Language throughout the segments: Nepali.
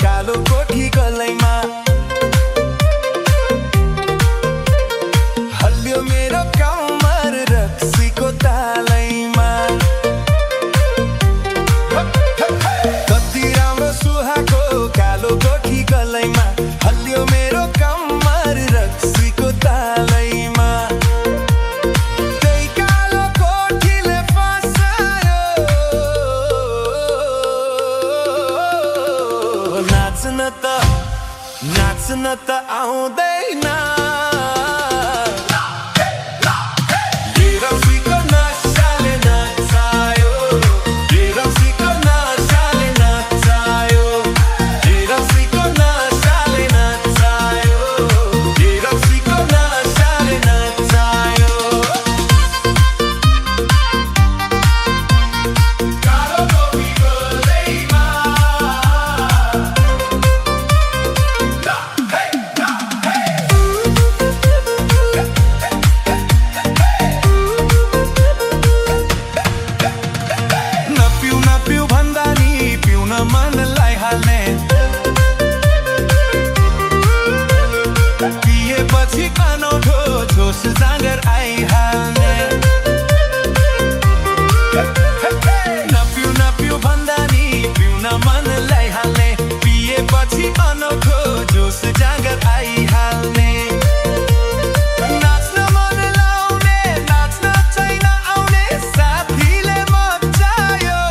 कालो कोठी गलैमा हल्लियो मेरो कम्मर रक्सीको तालैमा कति राम्रो सुहाको कालो कोठी गलैमा हल्लियो मेरो कम्मर रक्सीको तालैमा नाच्न त आउँदैन रक्सीको नशाले नचायो रक्सीको नशाले नचायो रक्सीको नशाले नचायो रक्सीको नशाले नचायो कालो कोठीको गलैमा मनलाई हाल्ने पिएपछि अनौठो जोस जाँगर आइहाल्ने नपिउ भन्दा नि पिउन मनलाई हाल्ने पिएपछि अनौठो जोस जाँगर आइहाल्ने नाच्न मन लाउने नाच्न छैन आउने साथीले मचायो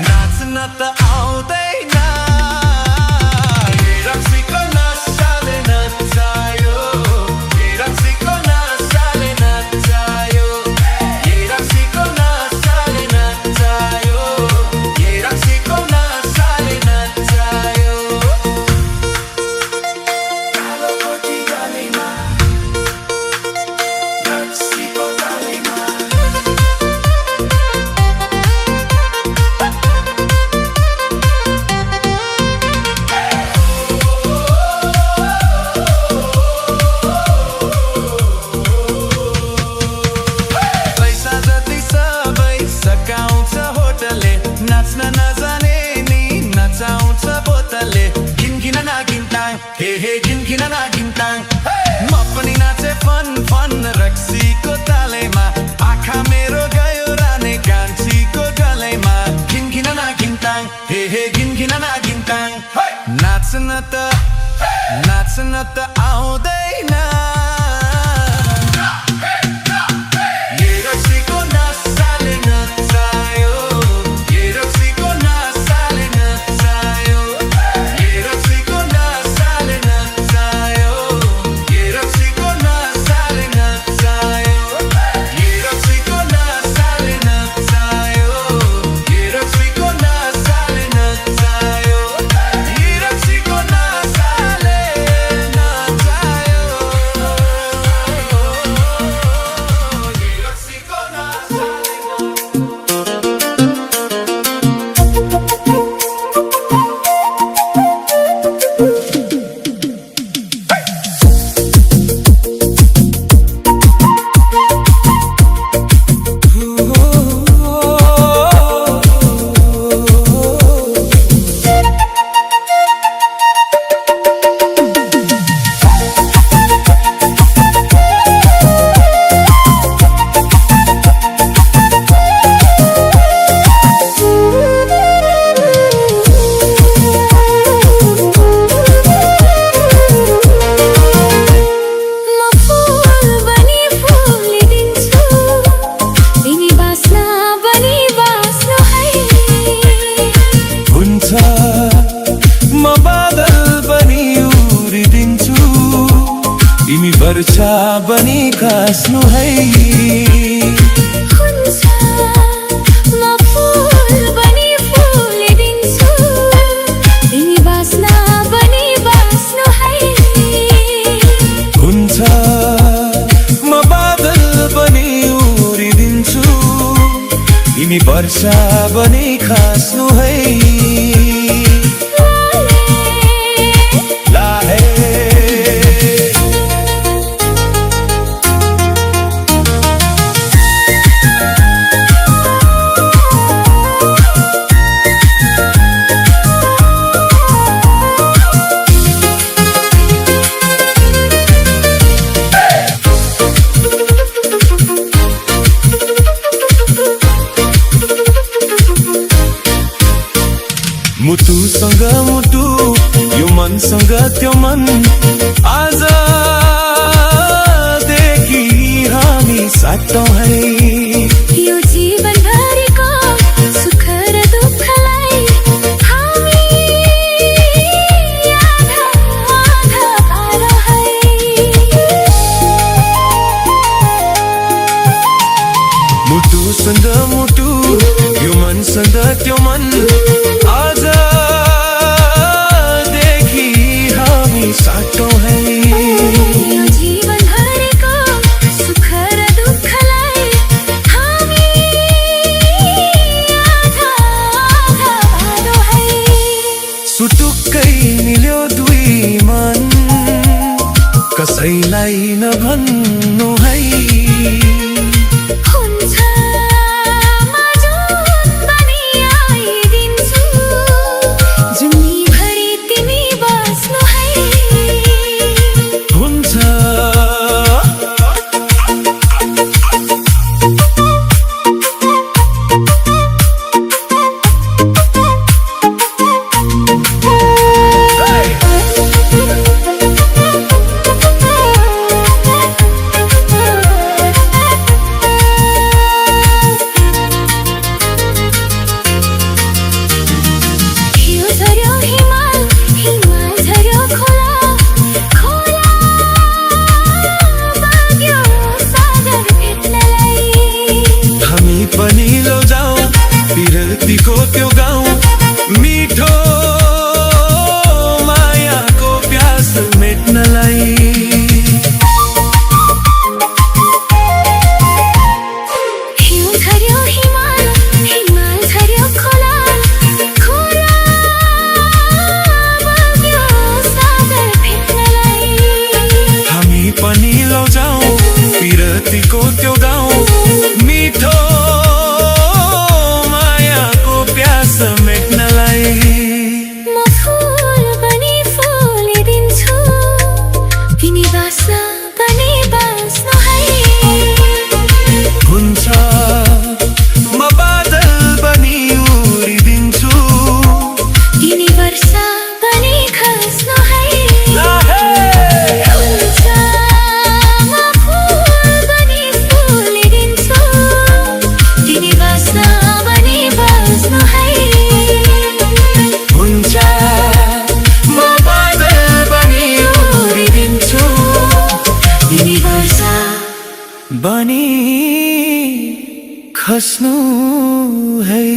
नाच्न त आउँदैन रक्सीको नशाले नचायो रक्सीको नशाले नचायो रक्सीको नशाले नचायो रक्सीको नशाले नचायो कालो कोठी गलैमा रक्सीको गलैमा नाच्न नजाने नि नचाउँछ बोतलले घिनघिन नागिन्ताङ हे घिनघिन नागिन्ताङ म पनि नाचे फन फन रक्सीको तालैमा आँखा मेरो गयो राने कान्छीको गलैमा घिनघिन नागिन्ताङ हे घिनघिन नागिन्ताङ नाच्न त आउँदैन वर्षा बनी खस्नु है। हुन्छ म फूल बनी फुलिदिन्छु, तिमी बास्ना बनी बास्नु है। हुन्छ म बादल बनी उडिदिन्छु, तिमी वर्षा बनी खस्नु है। मुटुसँग मुटु यो मनसँग त्यो मन, आजदेखि हामी साटौँ है। यो जीवनभरिको सुख र दुःखलाई हामी आधा आधा पारौँ है। मुटुसँग मुटु यो मनसँग त्यो मन, आजदेखि हामी साटौँ है। यो जीवनभरिको सुख र दुःखलाई हामी आधा आधा पारौँ है। सुटुक्कै मिल्यो दुई मन, कसैलाई नभन्नु है। हुन्छ म जुन बनी आइदिन्छु, जुनीभरि तिमी बस्नु है। हुन्छ पिरतीको त्यो गाउँ, मिठो मायाको प्यास मेट्नलाई। हिउँ झर्यो हिमाल, हिमाल झर्यो खोला, खोला बग्यो सागर भेट्नलाई। हामी पनि लौजाऊ पिरतीको त्यो गाउँ, मिठो मेट्नलाई। म फूल बनी फुलिदिन्छु, तिमी बास्ना बनी बास्नु है। हुन्छ म बादल बनी उडिदिन्छु, तिमी वर्षा बनी खस्नु है। हुन्छ म फूल बनी फुलिदिन्छु, तिमी बास्ना बनी बास्नु है। हुन्छ म बादल बनी उडिदिन्छु, तिमी वर्षा बनी खस्नु है।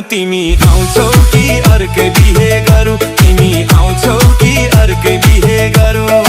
तिमी आउँछौ कि अर्कै बिहे गरौँ, तिमी आउँछौ कि अर्कै बिहे गरौँ।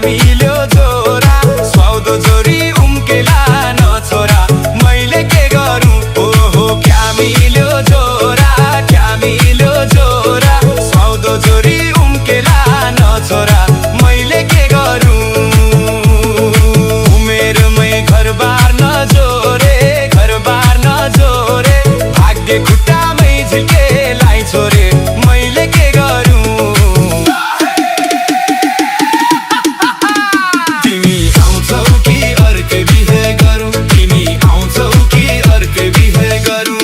मिल्यो जोरा स्वाउदो जोरी उम्केला नछोरा मैले के गरौँ ओहो क्या मिल्यो जोरा स्वाउदो जोरी उम्केला नछोरा मैले के गरौँ उमेरमै घरबार नजोरे भाग्य खुट्टामै झिल्केलाई छोरे मैले के गरौँ तिमी आउँछौ कि अर्कै बिहे गरौँ तिमी आउँछौ कि अर्कै बिहे गरौँ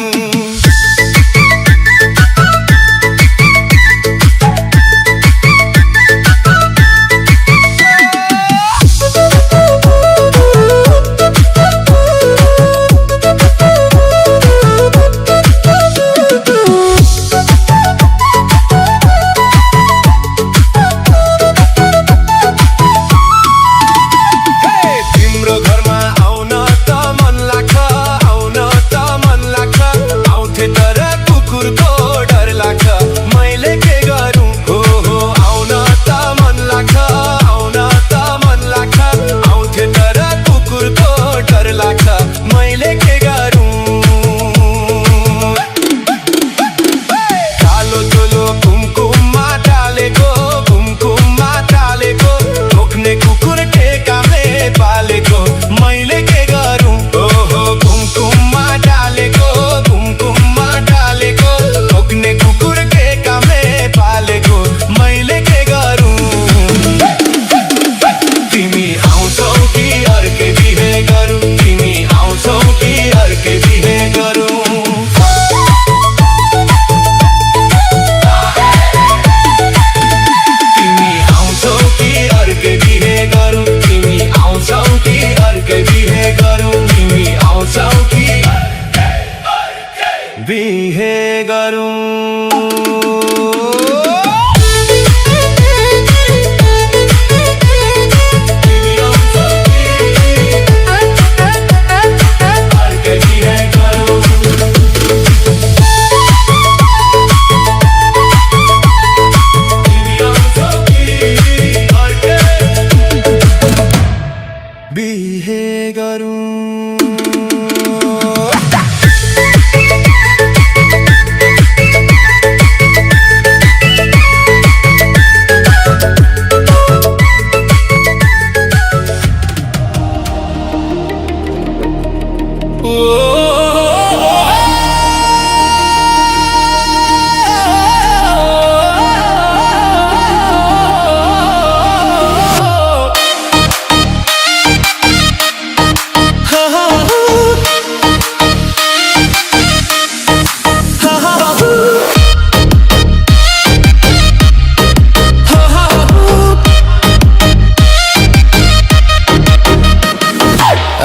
मैले के गरौँ कालो चोलो कुमकुममा टालेको ठोक्ने कुकुर टेकाले पालेको मैले के गरौँ ओहो कुमकुममा टालेको ठोक्ने कुकुर टेकाले पालेको मैले के गरौँ तिमी आउँछौ कि अर्कै बिहे गरौँ तिमी आउँछौ कि अर्कै बिहे गरौँ तिमी आउँछौ कि अर्कै बिहे गरौँ तिमी आउँछौ कि अर्कै बिहे गरौँ तिमी आउँछौ कि बिहे गरौँ बिहे गरौँ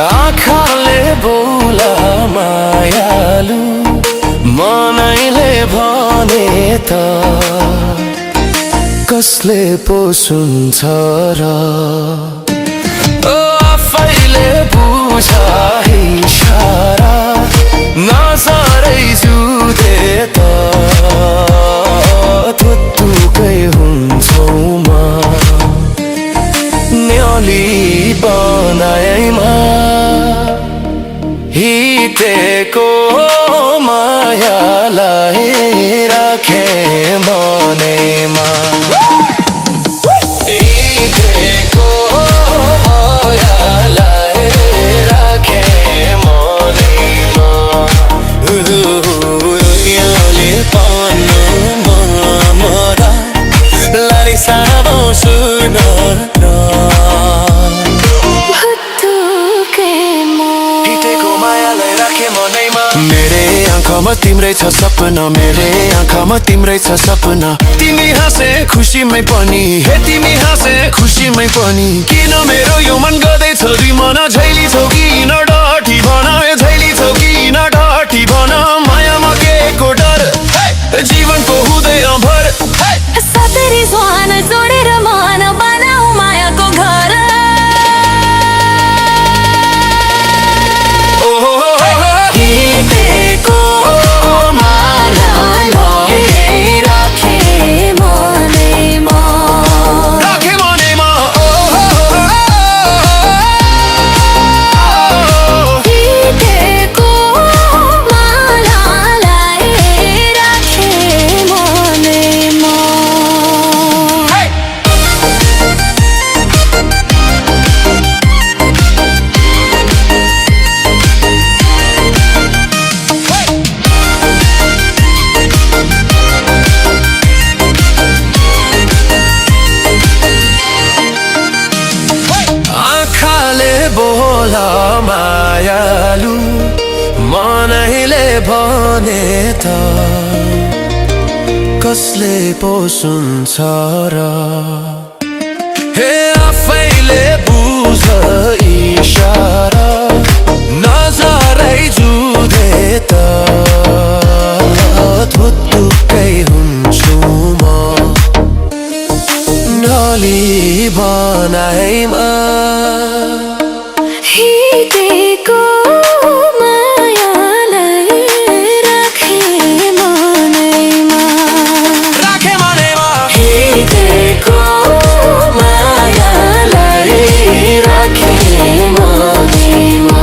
आँखाले बोला मायालु मनैले भने त कसले पो सुन्छ र आफैले बुझ इशारा नजरै जुधे त थुत्तुकै हुन्छौ म न्याली बनाएमा हितेको मायालाई राखे मनेमा हितेको मायालाई राखे मनेमा याले पानु मरा लाली साबो सुन मेरे आँखामा तिम्रै छ सपना मेरे आँखामा तिम्रै छ सपना तिमी हाँसे खुसीमै पनि हे तिमी हाँसे खुसीमै पनि किन मेरो यो मन गर्दैछ दुई मन झैली छौ कि न डटी भन झैली छौ कि न डटी भन मायामा के को डर जीवनको हुँदै भर सतरी स्वान जोडेर मन बनाऊ मायाको घर होला मायालु मनैले भने त कसले पो सुन्छ र हे आफैले बुझ इशारा नजरै जुधे त थुत्तुकै हुन्छु म नली बनाइमा हिँडेको मायालाई राखे मनैमा हिँडेको मायालाई राखे मनैमा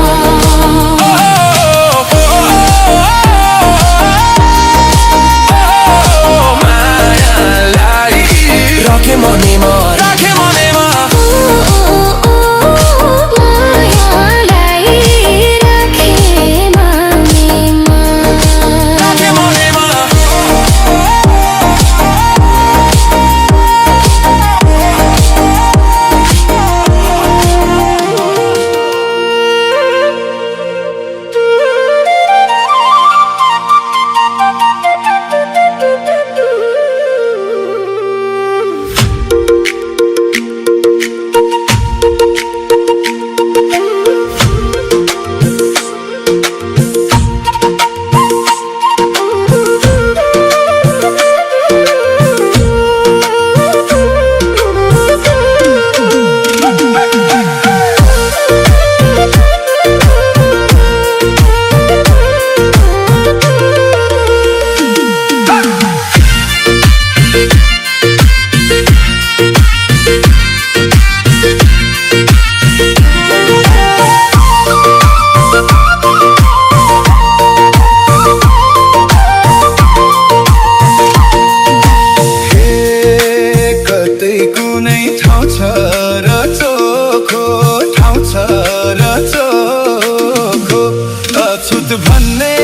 भन्ने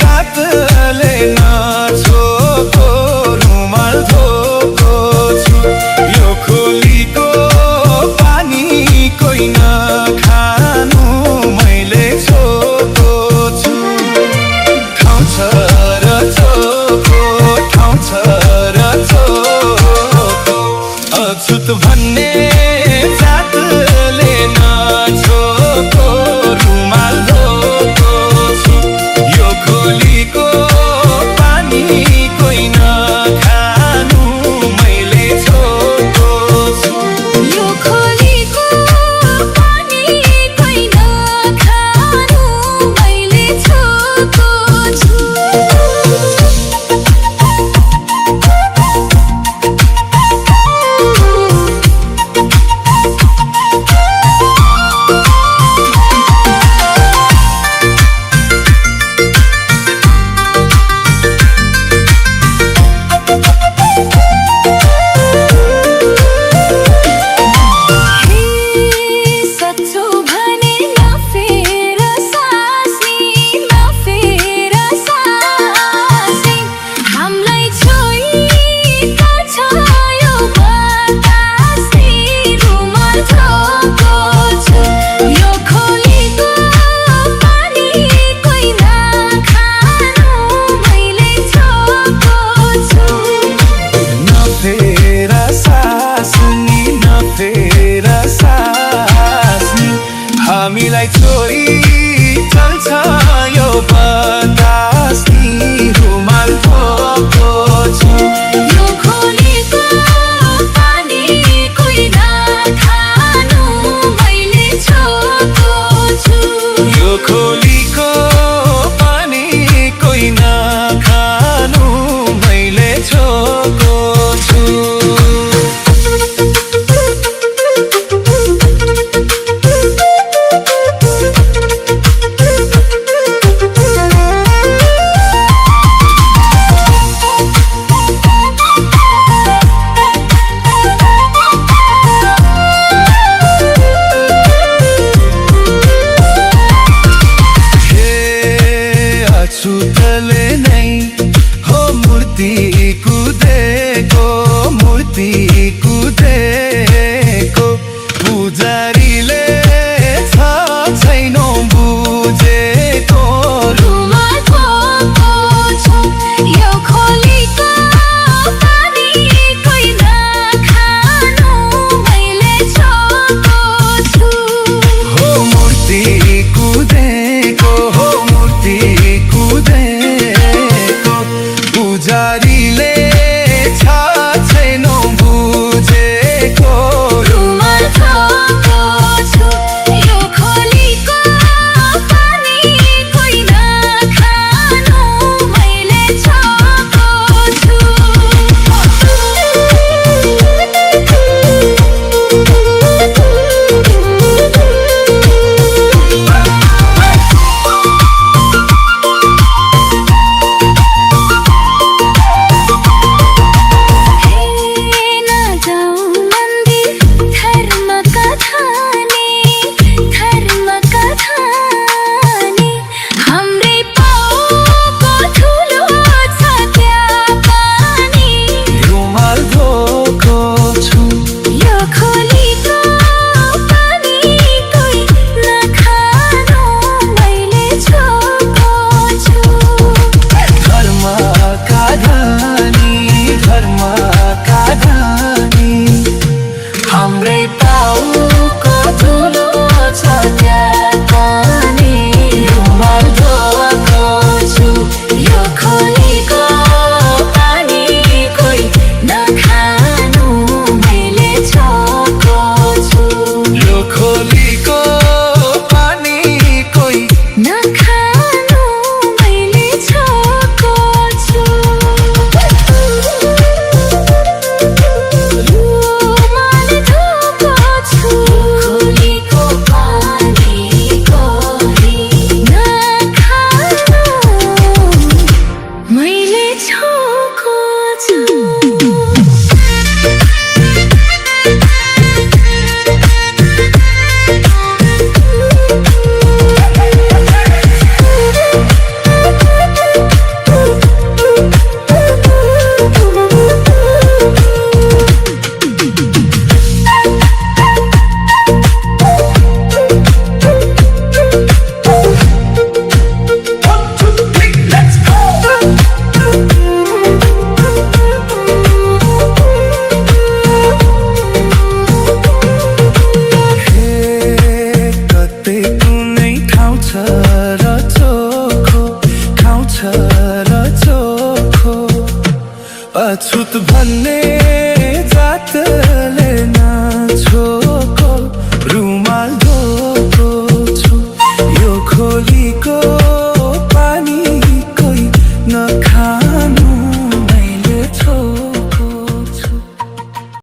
जातले नछोको रुमाल धोको छु यो खोलीको पानी कोही नखानु मैले छोको छु ठाउँ छ र चोको ठाउँ छ र चोको अछुत भन्ने जातले नछोको रुमाल धोको यो खोलीको पानी कोही नखानु मैले छोको छु यो खोलीको पानी कोही नखानु मैले छोको छु हामीलाई छोरी चल्छ यो बतास नि रुमाल धोको छु यो खोलीको पानी कोही नखानु मैले छोको छु यो खोलीको पानी कोही नखानु मैले छोको छु छुटले नै हो मूर्ति कुदेको पुजारीले छ तुझे